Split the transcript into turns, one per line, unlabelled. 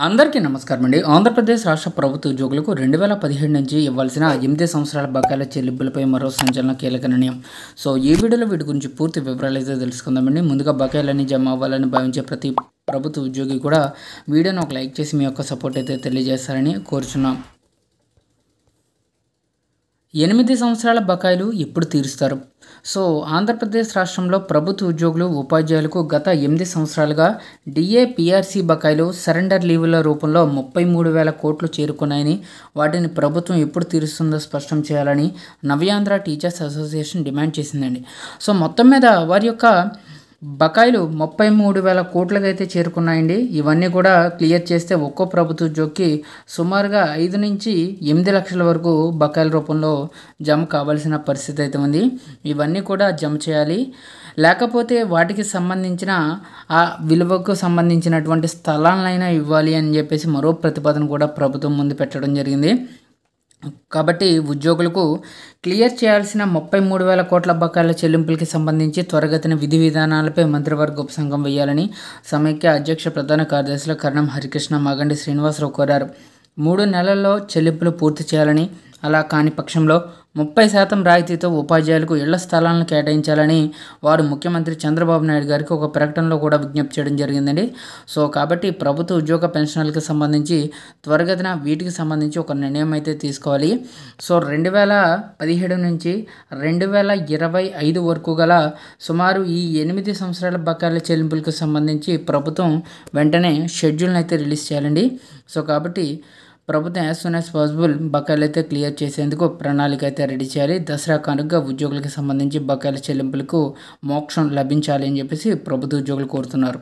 అందరికీ నమస్కారం అండి. ఆంధ్రప్రదేశ్ రాష్ట్ర ప్రభుత్వ ఉద్యోగులకు 2017 నుంచి ఇవ్వాల్సిన 8 సంవత్సరాల బకాయిల చెల్లింపులపై మరో సంచలన కీలక నిర్ణయం. సో ఈ వీడియోలో వీటి గురించి పూర్తి వివరాలు అయితే తెలుసుకుందామండి. ముందుగా బకాయిలన్నీ జమ అవ్వాలని భావించే ప్రతి ప్రభుత్వ ఉద్యోగి కూడా వీడియోను ఒక లైక్ చేసి మీ యొక్క సపోర్ట్ అయితే తెలియజేస్తారని కోరుచున్నాం. 8 సంవత్సరాల బకాయిలు ఎప్పుడు తీరుస్తారు? సో ఆంధ్రప్రదేశ్ రాష్ట్రంలో ప్రభుత్వ ఉద్యోగులు ఉపాధ్యాయులకు గత 8 సంవత్సరాలుగా డిఏ పిఆర్సీ బకాయిలు సరెండర్ లీవుల రూపంలో 33,000 కోట్లు చేరుకున్నాయని, వాటిని ప్రభుత్వం ఎప్పుడు తీరుస్తుందో స్పష్టం చేయాలని నవ్యాంధ్ర టీచర్స్ అసోసియేషన్ డిమాండ్ చేసిందండి. సో మొత్తం మీద వారి యొక్క బకాయిలు 33,000 కోట్లకు అయితే చేరుకున్నాయండి. ఇవన్నీ కూడా క్లియర్ చేస్తే ఒక్కో ప్రభుత్వ ఉద్యోగికి సుమారుగా 5 నుంచి 8 లక్షల వరకు బకాయిల రూపంలో జమ కావాల్సిన పరిస్థితి అయితే ఉంది. ఇవన్నీ కూడా జమ చేయాలి. లేకపోతే వాటికి సంబంధించిన ఆ విలువకు సంబంధించినటువంటి స్థలాలనైనా ఇవ్వాలి అని చెప్పేసి మరో ప్రతిపాదన కూడా ప్రభుత్వం ముందు పెట్టడం జరిగింది. కాబట్టి ఉద్యోగులకు క్లియర్ చేయాల్సిన 33,000 కోట్ల బకాయిల చెల్లింపులకి సంబంధించి త్వరగతిన విధి విధానాలపై మంత్రివర్గ ఉపసంఘం వేయాలని సమైక్య అధ్యక్ష ప్రధాన కార్యదర్శులు కరణం హరికృష్ణ, మాగంటి శ్రీనివాసరావు కోరారు. 3 నెలల్లో చెల్లింపులు పూర్తి చేయాలని, అలా కాని పక్షంలో 30% రాయితీతో ఉపాధ్యాయులకు ఇళ్ల స్థలాలను కేటాయించాలని వారు ముఖ్యమంత్రి చంద్రబాబు నాయుడు గారికి ఒక ప్రకటనలో కూడా విజ్ఞప్తి చేయడం జరిగిందండి. సో కాబట్టి ప్రభుత్వ ఉద్యోగ పెన్షన్లకు సంబంధించి త్వరగతిన వీటికి సంబంధించి ఒక నిర్ణయం అయితే తీసుకోవాలి. సో 2017 నుంచి 2025 వరకు గల సుమారు ఈ 8 సంవత్సరాల బకాయిల చెల్లింపులకు సంబంధించి ప్రభుత్వం వెంటనే షెడ్యూల్ని అయితే రిలీజ్ చేయాలండి. సో కాబట్టి ప్రభుత్వం యాజ్ సూన్ యాజ్ పాసిబుల్ బకాయిలు అయితే క్లియర్ చేసేందుకు ప్రణాళిక అయితే రెడీ చేయాలి. దసరా కానుకగా ఉద్యోగులకు సంబంధించి బకాయిల చెల్లింపులకు మోక్షం లభించాలి అని చెప్పేసి ప్రభుత్వ ఉద్యోగులు కోరుతున్నారు.